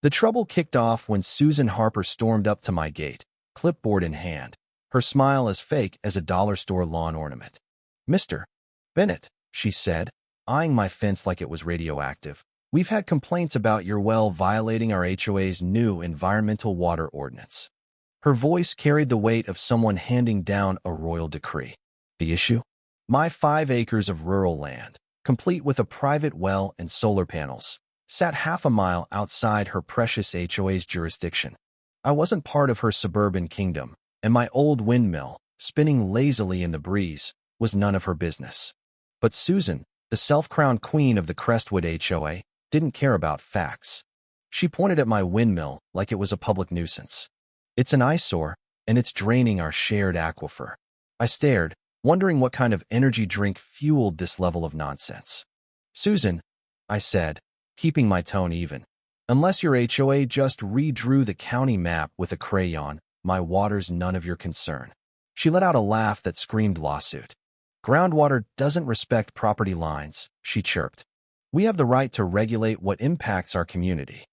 The trouble kicked off when Susan Harper stormed up to my gate, clipboard in hand, her smile as fake as a dollar store lawn ornament. "Mr. Bennett," she said, eyeing my fence like it was radioactive, "we've had complaints about your well violating our HOA's new environmental water ordinance." Her voice carried the weight of someone handing down a royal decree. The issue? My 5 acres of rural land, complete with a private well and solar panels, sat half a mile outside her precious HOA's jurisdiction. I wasn't part of her suburban kingdom, and my old windmill, spinning lazily in the breeze, was none of her business. But Susan, the self-crowned queen of the Crestwood HOA, didn't care about facts. She pointed at my windmill like it was a public nuisance. "It's an eyesore, and it's draining our shared aquifer." I stared, wondering what kind of energy drink fueled this level of nonsense. "Susan," I said, keeping my tone even, "unless your HOA just redrew the county map with a crayon, my water's none of your concern." She let out a laugh that screamed lawsuit. "Groundwater doesn't respect property lines," she chirped. "We have the right to regulate what impacts our community."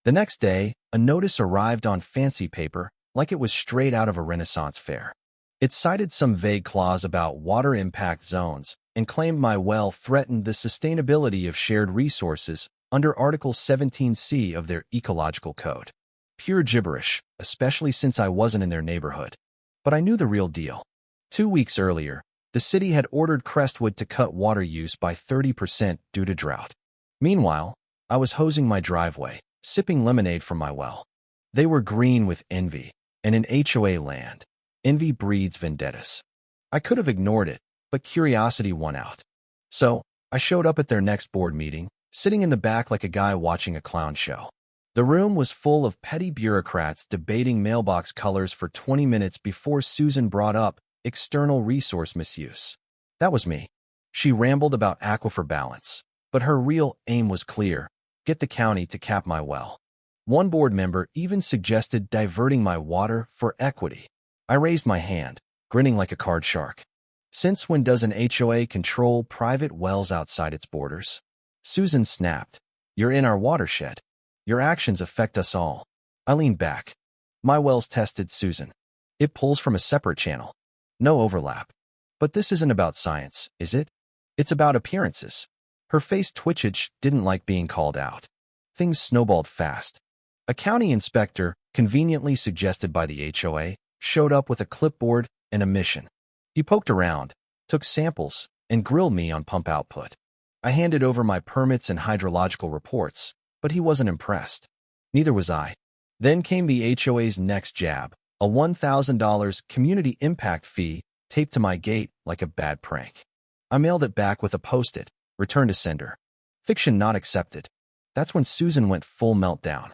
The next day, a notice arrived on fancy paper, like it was straight out of a Renaissance fair. It cited some vague clause about water impact zones and claimed my well threatened the sustainability of shared resources under Article 17C of their ecological code. Pure gibberish, especially since I wasn't in their neighborhood. But I knew the real deal. 2 weeks earlier, the city had ordered Crestwood to cut water use by 30% due to drought. Meanwhile, I was hosing my driveway, sipping lemonade from my well. They were green with envy, and in HOA land, envy breeds vendettas. I could have ignored it, but curiosity won out. So, I showed up at their next board meeting, sitting in the back like a guy watching a clown show. The room was full of petty bureaucrats debating mailbox colors for 20 minutes before Susan brought up external resource misuse. That was me. She rambled about aquifer balance, but her real aim was clear: get the county to cap my well. One board member even suggested diverting my water for equity. I raised my hand, grinning like a card shark. Since when does an HOA control private wells outside its borders? Susan snapped. "You're in our watershed. Your actions affect us all." I leaned back. "My well's tested, Susan. It pulls from a separate channel. No overlap. But this isn't about science, is it? It's about appearances." Her face twitched. She didn't like being called out. Things snowballed fast. A county inspector, conveniently suggested by the HOA, showed up with a clipboard and a mission. He poked around, took samples, and grilled me on pump output. I handed over my permits and hydrological reports, but he wasn't impressed. Neither was I. Then came the HOA's next jab, a $1,000 community impact fee taped to my gate like a bad prank. I mailed it back with a post-it, return to sender. Fiction not accepted. That's when Susan went full meltdown.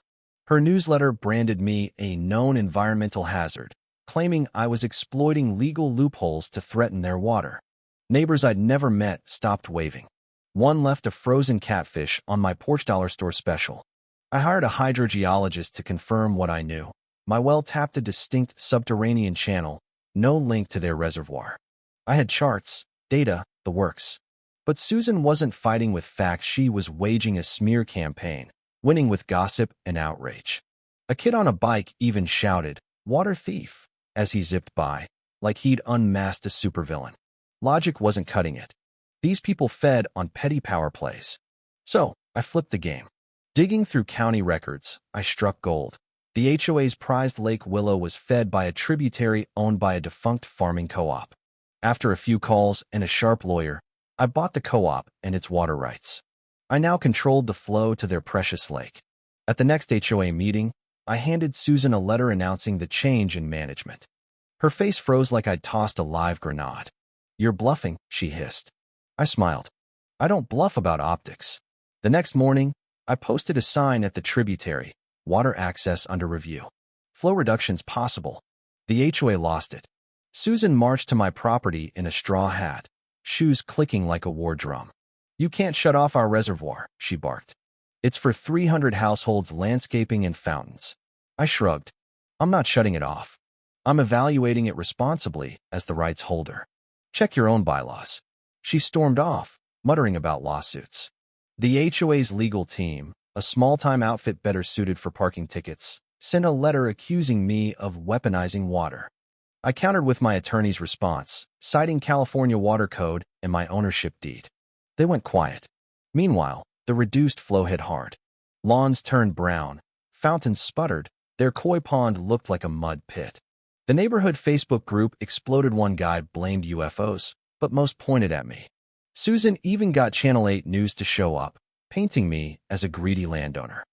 Her newsletter branded me a known environmental hazard, claiming I was exploiting legal loopholes to threaten their water. Neighbors I'd never met stopped waving. One left a frozen catfish on my porch dollar store special. I hired a hydrogeologist to confirm what I knew. My well tapped a distinct subterranean channel, no link to their reservoir. I had charts, data, the works. But Susan wasn't fighting with facts. She was waging a smear campaign, winning with gossip and outrage. A kid on a bike even shouted, "Water thief," as he zipped by, like he'd unmasked a supervillain. Logic wasn't cutting it. These people fed on petty power plays. So, I flipped the game. Digging through county records, I struck gold. The HOA's prized Lake Willow was fed by a tributary owned by a defunct farming co-op. After a few calls and a sharp lawyer, I bought the co-op and its water rights. I now controlled the flow to their precious lake. At the next HOA meeting, I handed Susan a letter announcing the change in management. Her face froze like I'd tossed a live grenade. "You're bluffing," she hissed. I smiled. "I don't bluff about optics." The next morning, I posted a sign at the tributary, "Water access under review. Flow reductions possible." The HOA lost it. Susan marched to my property in a straw hat, shoes clicking like a war drum. "You can't shut off our reservoir," she barked. "It's for 300 households, landscaping and fountains." I shrugged. "I'm not shutting it off. I'm evaluating it responsibly as the rights holder. Check your own bylaws." She stormed off, muttering about lawsuits. The HOA's legal team, a small-time outfit better suited for parking tickets, sent a letter accusing me of weaponizing water. I countered with my attorney's response, citing California Water Code and my ownership deed. They went quiet. Meanwhile, the reduced flow hit hard. Lawns turned brown, fountains sputtered, their koi pond looked like a mud pit. The neighborhood Facebook group exploded. One guy blamed UFOs, but most pointed at me. Susan even got Channel 8 News to show up, painting me as a greedy landowner.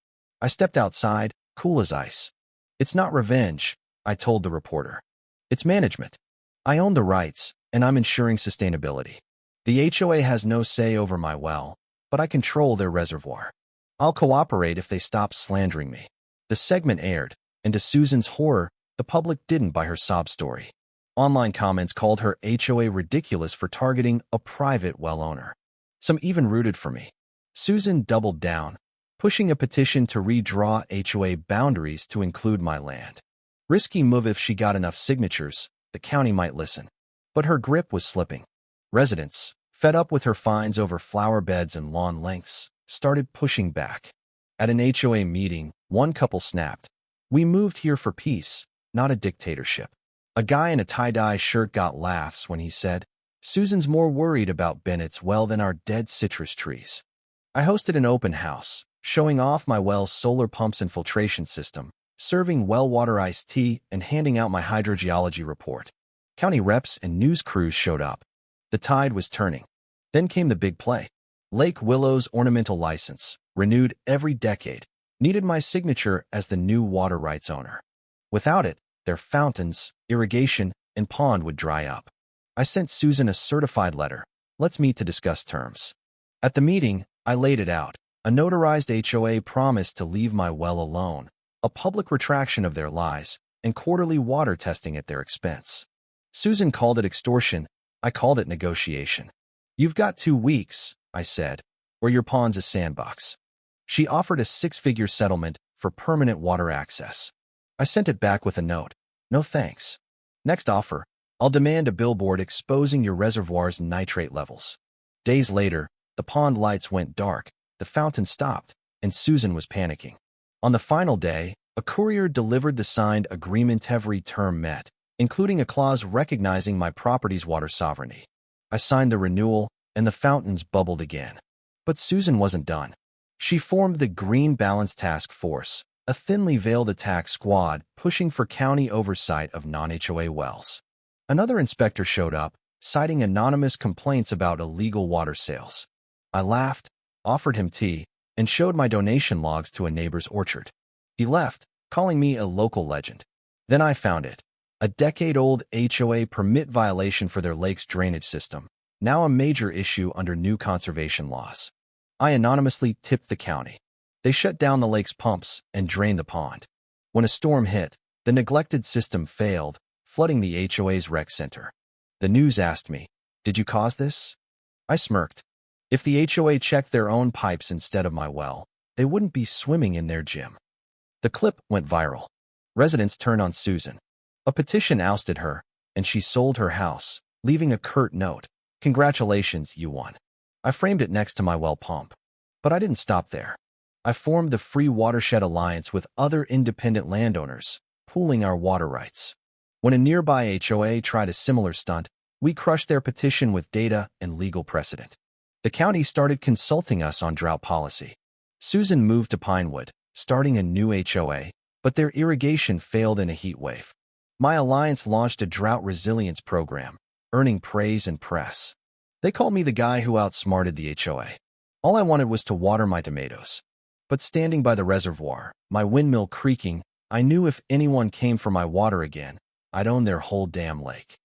I stepped outside, cool as ice. It's not revenge, I told the reporter. It's management. I own the rights, and I'm ensuring sustainability. The HOA has no say over my well, but I control their reservoir. I'll cooperate if they stop slandering me. The segment aired, and to Susan's horror, the public didn't buy her sob story. Online comments called her HOA ridiculous for targeting a private well owner. Some even rooted for me. Susan doubled down, pushing a petition to redraw HOA boundaries to include my land. Risky move. If she got enough signatures, the county might listen. But her grip was slipping. Residents, fed up with her fines over flower beds and lawn lengths, started pushing back. At an HOA meeting, one couple snapped, "We moved here for peace, not a dictatorship." A guy in a tie-dye shirt got laughs when he said, "Susan's more worried about Bennett's well than our dead citrus trees." I hosted an open house, showing off my well's solar pumps and filtration system, serving well water iced tea, and handing out my hydrogeology report. County reps and news crews showed up. The tide was turning. Then came the big play. Lake Willow's ornamental license, renewed every decade, needed my signature as the new water rights owner. Without it, their fountains, irrigation, and pond would dry up. I sent Susan a certified letter. "Let's meet to discuss terms." At the meeting, I laid it out. A notarized HOA promise to leave my well alone, a public retraction of their lies, and quarterly water testing at their expense. Susan called it extortion. I called it negotiation. "You've got 2 weeks," I said, "or your pond's a sandbox." She offered a 6-figure settlement for permanent water access. I sent it back with a note. "No thanks. Next offer, I'll demand a billboard exposing your reservoir's nitrate levels." Days later, the pond lights went dark, the fountain stopped, and Susan was panicking. On the final day, a courier delivered the signed agreement, every term met, including a clause recognizing my property's water sovereignty. I signed the renewal, and the fountains bubbled again. But Susan wasn't done. She formed the Green Balance Task Force, a thinly veiled attack squad pushing for county oversight of non-HOA wells. Another inspector showed up, citing anonymous complaints about illegal water sales. I laughed, offered him tea, and showed my donation logs to a neighbor's orchard. He left, calling me a local legend. Then I found it. A decade-old HOA permit violation for their lake's drainage system, now a major issue under new conservation laws. I anonymously tipped the county. They shut down the lake's pumps and drained the pond. When a storm hit, the neglected system failed, flooding the HOA's rec center. The news asked me, "Did you cause this?" I smirked. If the HOA checked their own pipes instead of my well, they wouldn't be swimming in their gym. The clip went viral. Residents turned on Susan. A petition ousted her, and she sold her house, leaving a curt note. "Congratulations, you won." I framed it next to my well pump. But I didn't stop there. I formed the Free Watershed Alliance with other independent landowners, pooling our water rights. When a nearby HOA tried a similar stunt, we crushed their petition with data and legal precedent. The county started consulting us on drought policy. Susan moved to Pinewood, starting a new HOA, but their irrigation failed in a heat wave. My alliance launched a drought resilience program, earning praise and press. They called me the guy who outsmarted the HOA. All I wanted was to water my tomatoes. But standing by the reservoir, my windmill creaking, I knew if anyone came for my water again, I'd own their whole damn lake.